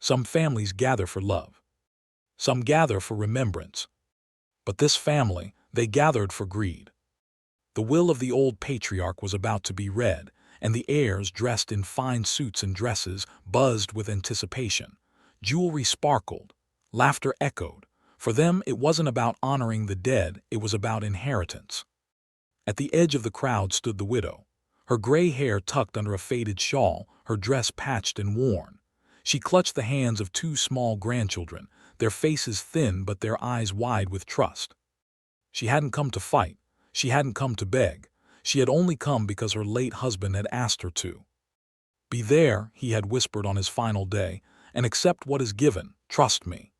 Some families gather for love. Some gather for remembrance. But this family, they gathered for greed. The will of the old patriarch was about to be read, and the heirs, dressed in fine suits and dresses, buzzed with anticipation. Jewelry sparkled. Laughter echoed. For them, it wasn't about honoring the dead, it was about inheritance. At the edge of the crowd stood the widow, her gray hair tucked under a faded shawl, her dress patched and worn. She clutched the hands of two small grandchildren, their faces thin but their eyes wide with trust. She hadn't come to fight. She hadn't come to beg. She had only come because her late husband had asked her to. "Be there," he had whispered on his final day, "and accept what is given, trust me."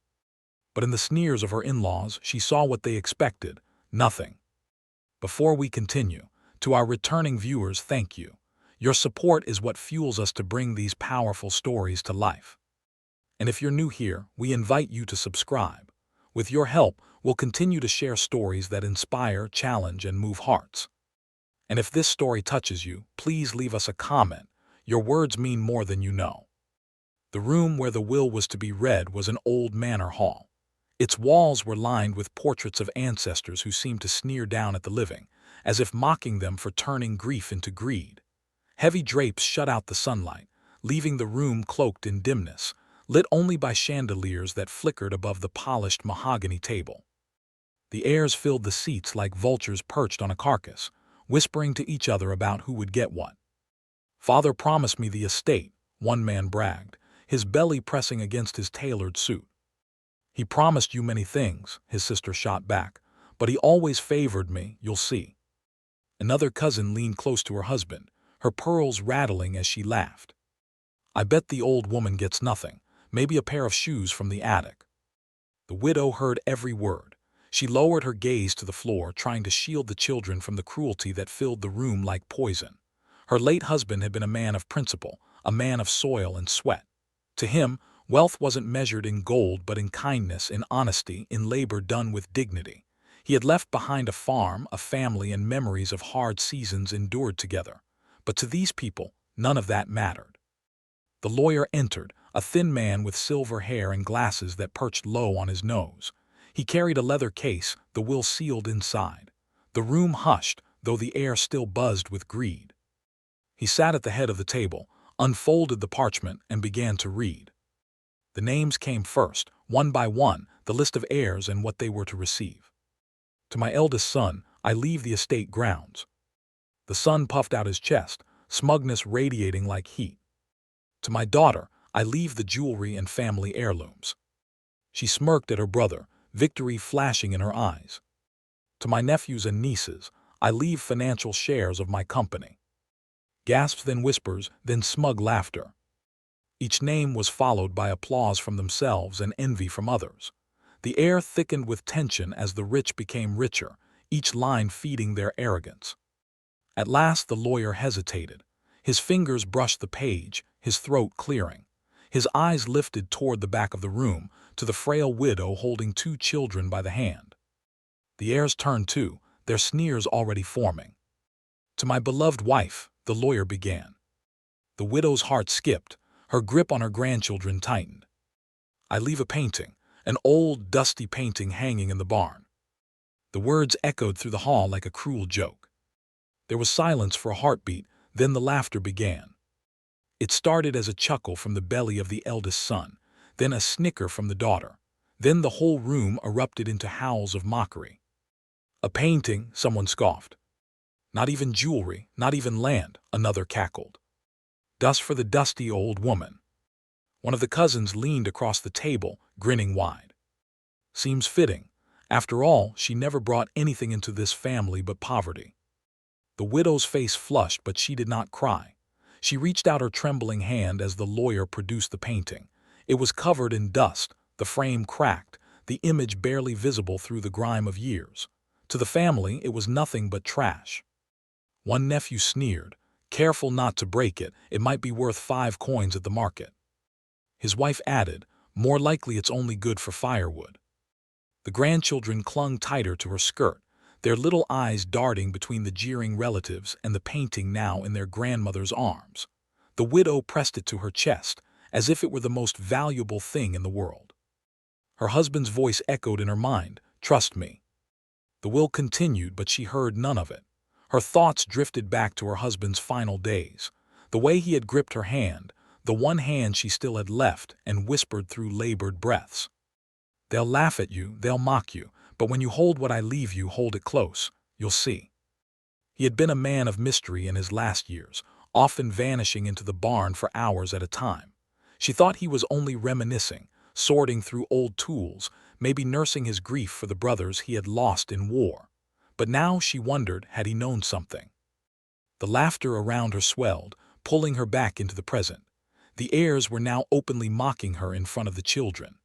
But in the sneers of her in-laws, she saw what they expected: nothing. Before we continue, to our returning viewers, thank you. Your support is what fuels us to bring these powerful stories to life. And if you're new here, we invite you to subscribe. With your help, we'll continue to share stories that inspire, challenge, and move hearts. And if this story touches you, please leave us a comment. Your words mean more than you know. The room where the will was to be read was an old manor hall. Its walls were lined with portraits of ancestors who seemed to sneer down at the living, as if mocking them for turning grief into greed. Heavy drapes shut out the sunlight, leaving the room cloaked in dimness, lit only by chandeliers that flickered above the polished mahogany table. The heirs filled the seats like vultures perched on a carcass, whispering to each other about who would get what. "Father promised me the estate," one man bragged, his belly pressing against his tailored suit. "He promised you many things," his sister shot back, "but he always favored me, you'll see." Another cousin leaned close to her husband, her pearls rattling as she laughed. "I bet the old woman gets nothing, maybe a pair of shoes from the attic." The widow heard every word. She lowered her gaze to the floor, trying to shield the children from the cruelty that filled the room like poison. Her late husband had been a man of principle, a man of soil and sweat. To him, wealth wasn't measured in gold but in kindness, in honesty, in labor done with dignity. He had left behind a farm, a family, and memories of hard seasons endured together. But to these people, none of that mattered. The lawyer entered, a thin man with silver hair and glasses that perched low on his nose. He carried a leather case, the will sealed inside. The room hushed, though the air still buzzed with greed. He sat at the head of the table, unfolded the parchment, and began to read. The names came first, one by one, the list of heirs and what they were to receive. "To my eldest son, I leave the estate grounds." The son puffed out his chest, smugness radiating like heat. "To my daughter, I leave the jewelry and family heirlooms." She smirked at her brother, victory flashing in her eyes. "To my nephews and nieces, I leave financial shares of my company." Gasps, then whispers, then smug laughter. Each name was followed by applause from themselves and envy from others. The air thickened with tension as the rich became richer, each line feeding their arrogance. At last the lawyer hesitated. His fingers brushed the page, his throat clearing. His eyes lifted toward the back of the room, to the frail widow holding two children by the hand. The heirs turned too, their sneers already forming. "To my beloved wife," the lawyer began. The widow's heart skipped, her grip on her grandchildren tightened. "I leave a painting, an old, dusty painting hanging in the barn." The words echoed through the hall like a cruel joke. There was silence for a heartbeat, then the laughter began. It started as a chuckle from the belly of the eldest son, then a snicker from the daughter. Then the whole room erupted into howls of mockery. "A painting," someone scoffed. "Not even jewelry, not even land," another cackled. "Dust for the dusty old woman." One of the cousins leaned across the table, grinning wide. "Seems fitting. After all, she never brought anything into this family but poverty." The widow's face flushed, but she did not cry. She reached out her trembling hand as the lawyer produced the painting. It was covered in dust, the frame cracked, the image barely visible through the grime of years. To the family, it was nothing but trash. One nephew sneered, "Careful not to break it, it might be worth 5 coins at the market." His wife added, "More likely it's only good for firewood." The grandchildren clung tighter to her skirt, their little eyes darting between the jeering relatives and the painting now in their grandmother's arms. The widow pressed it to her chest, as if it were the most valuable thing in the world. Her husband's voice echoed in her mind, "Trust me." The will continued, but she heard none of it. Her thoughts drifted back to her husband's final days, the way he had gripped her hand, the one hand she still had left, and whispered through labored breaths, "They'll laugh at you, they'll mock you, but when you hold what I leave you, hold it close, you'll see." He had been a man of mystery in his last years, often vanishing into the barn for hours at a time. She thought he was only reminiscing, sorting through old tools, maybe nursing his grief for the brothers he had lost in war. But now she wondered, had he known something? The laughter around her swelled, pulling her back into the present. The heirs were now openly mocking her in front of the children.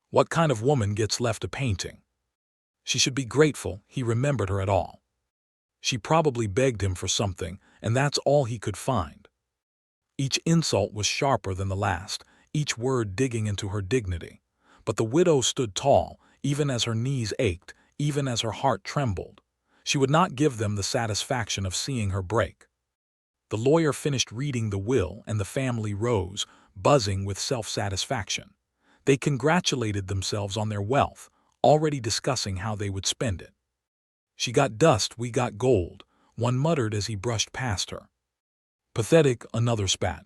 What kind of woman gets left a painting? She should be grateful he remembered her at all. She probably begged him for something, and that's all he could find. Each insult was sharper than the last, each word digging into her dignity. But the widow stood tall, even as her knees ached, even as her heart trembled. She would not give them the satisfaction of seeing her break. The lawyer finished reading the will, and the family rose, buzzing with self-satisfaction. They congratulated themselves on their wealth, already discussing how they would spend it. "She got dust, we got gold," one muttered as he brushed past her. "Pathetic," another spat.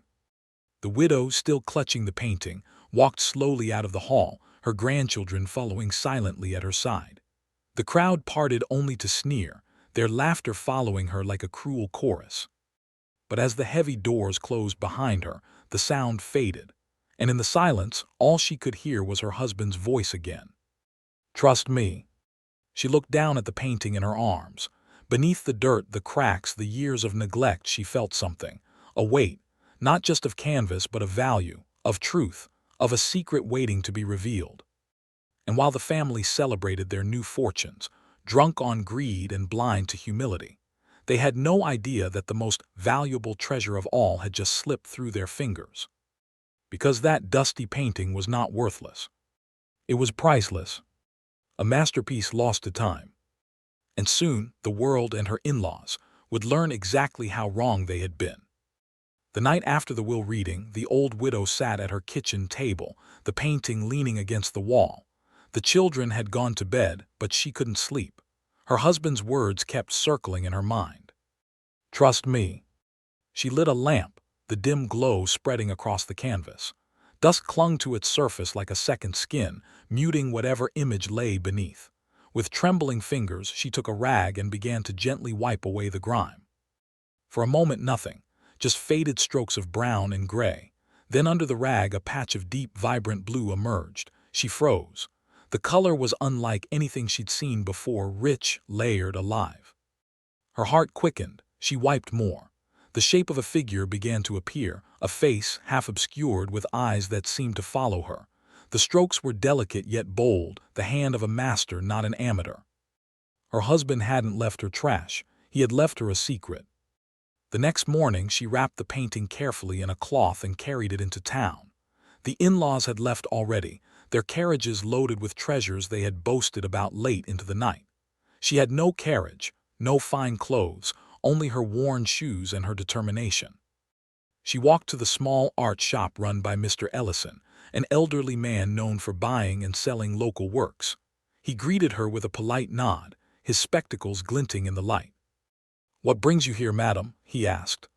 The widow, still clutching the painting, walked slowly out of the hall, her grandchildren following silently at her side. The crowd parted only to sneer, their laughter following her like a cruel chorus. But as the heavy doors closed behind her, the sound faded, and in the silence, all she could hear was her husband's voice again. "Trust me." She looked down at the painting in her arms. Beneath the dirt, the cracks, the years of neglect, she felt something, a weight, not just of canvas but of value, of truth, of a secret waiting to be revealed. And while the family celebrated their new fortunes, drunk on greed and blind to humility, they had no idea that the most valuable treasure of all had just slipped through their fingers. Because that dusty painting was not worthless. It was priceless. A masterpiece lost to time. And soon, the world and her in-laws would learn exactly how wrong they had been. The night after the will reading, the old widow sat at her kitchen table, the painting leaning against the wall. The children had gone to bed, but she couldn't sleep. Her husband's words kept circling in her mind. "Trust me." She lit a lamp, the dim glow spreading across the canvas. Dust clung to its surface like a second skin, muting whatever image lay beneath. With trembling fingers, she took a rag and began to gently wipe away the grime. For a moment, nothing, just faded strokes of brown and gray. Then under the rag, a patch of deep, vibrant blue emerged. She froze. The color was unlike anything she'd seen before, rich, layered, alive. Her heart quickened. She wiped more. The shape of a figure began to appear, a face half obscured with eyes that seemed to follow her. The strokes were delicate yet bold, the hand of a master, not an amateur. Her husband hadn't left her trash. He had left her a secret. The next morning, she wrapped the painting carefully in a cloth and carried it into town. The in-laws had left already, their carriages loaded with treasures they had boasted about late into the night. She had no carriage, no fine clothes, only her worn shoes and her determination. She walked to the small art shop run by Mr. Ellison, an elderly man known for buying and selling local works. He greeted her with a polite nod, his spectacles glinting in the light. "What brings you here, madam?" he asked.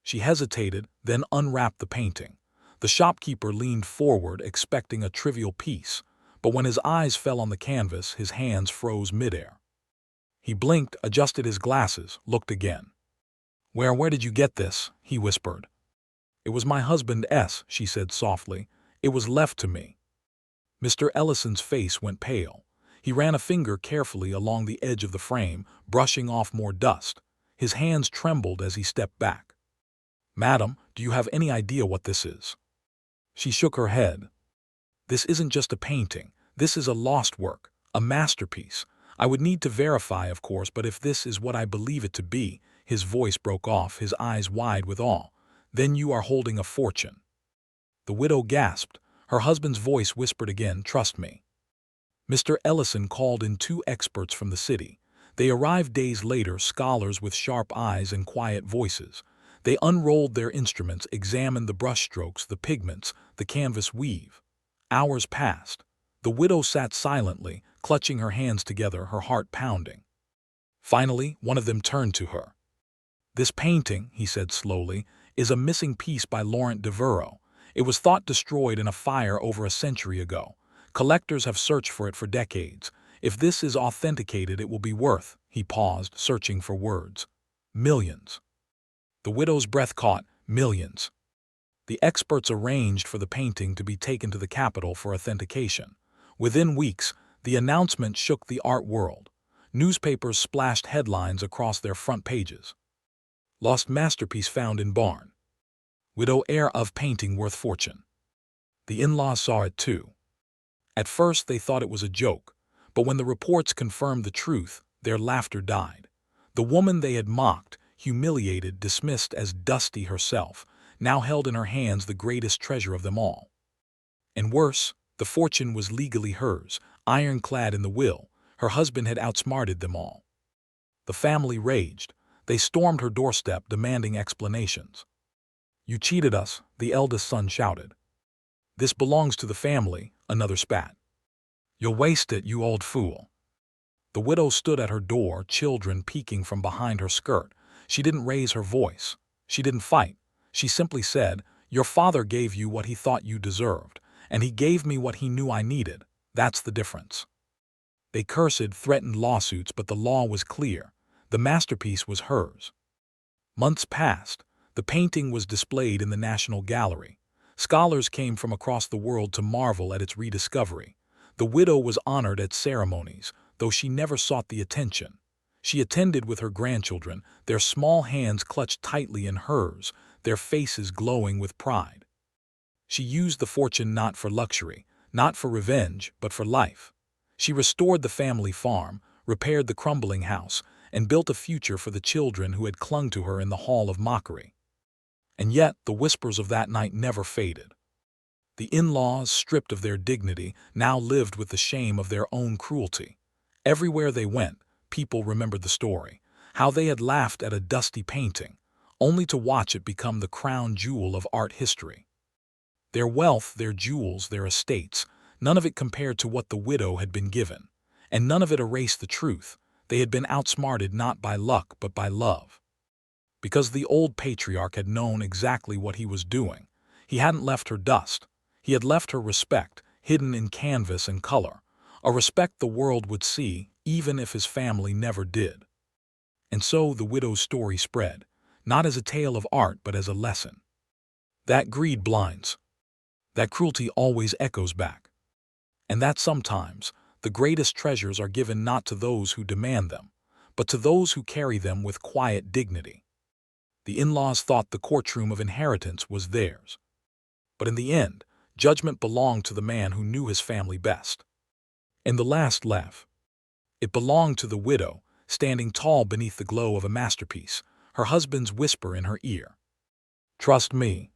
She hesitated, then unwrapped the painting. The shopkeeper leaned forward, expecting a trivial piece, but when his eyes fell on the canvas, his hands froze midair. He blinked, adjusted his glasses, looked again. Where did you get this?" he whispered. "It was my husband's," she said softly. "It was left to me." Mr. Ellison's face went pale. He ran a finger carefully along the edge of the frame, brushing off more dust. His hands trembled as he stepped back. "Madam, do you have any idea what this is?" She shook her head. "This isn't just a painting. This is a lost work, a masterpiece. I would need to verify, of course, but if this is what I believe it to be," his voice broke off, his eyes wide with awe, "then you are holding a fortune." The widow gasped. Her husband's voice whispered again, "Trust me." Mr. Ellison called in 2 experts from the city. They arrived days later, scholars with sharp eyes and quiet voices. They unrolled their instruments, examined the brushstrokes, the pigments, the canvas weave. Hours passed. The widow sat silently, clutching her hands together, her heart pounding. Finally, one of them turned to her. "This painting," he said slowly, "is a missing piece by Laurent Devereux. It was thought destroyed in a fire over a century ago. Collectors have searched for it for decades. If this is authenticated, it will be worth," he paused, searching for words, "millions." The widow's breath caught. Millions. The experts arranged for the painting to be taken to the capital for authentication. Within weeks, the announcement shook the art world. Newspapers splashed headlines across their front pages. "Lost masterpiece found in barn. Widow heir of painting worth fortune." The in-laws saw it too. At first they thought it was a joke, but when the reports confirmed the truth, their laughter died. The woman they had mocked, humiliated, dismissed as dusty herself, now held in her hands the greatest treasure of them all. And worse, the fortune was legally hers, ironclad in the will. Her husband had outsmarted them all. The family raged. They stormed her doorstep, demanding explanations. "You cheated us," the eldest son shouted. "This belongs to the family," another spat. "You'll waste it, you old fool." The widow stood at her door, children peeking from behind her skirt. She didn't raise her voice. She didn't fight. She simply said, "Your father gave you what he thought you deserved, and he gave me what he knew I needed. That's the difference." They cursed, threatened lawsuits, but the law was clear. The masterpiece was hers. Months passed. The painting was displayed in the National Gallery. Scholars came from across the world to marvel at its rediscovery. The widow was honored at ceremonies, though she never sought the attention. She attended with her grandchildren, their small hands clutched tightly in hers, their faces glowing with pride. She used the fortune not for luxury, not for revenge, but for life. She restored the family farm, repaired the crumbling house, and built a future for the children who had clung to her in the hall of mockery. And yet the whispers of that night never faded. The in-laws, stripped of their dignity, now lived with the shame of their own cruelty. Everywhere they went, people remembered the story, how they had laughed at a dusty painting, only to watch it become the crown jewel of art history. Their wealth, their jewels, their estates, none of it compared to what the widow had been given, and none of it erased the truth. They had been outsmarted not by luck but by love. Because the old patriarch had known exactly what he was doing. He hadn't left her dust. He had left her respect, hidden in canvas and color, a respect the world would see, even if his family never did. And so the widow's story spread, not as a tale of art but as a lesson. That greed blinds. That cruelty always echoes back. And that sometimes the greatest treasures are given not to those who demand them, but to those who carry them with quiet dignity. The in-laws thought the courtroom of inheritance was theirs. But in the end, judgment belonged to the man who knew his family best. And the last laugh. It belonged to the widow, standing tall beneath the glow of a masterpiece, her husband's whisper in her ear. "Trust me.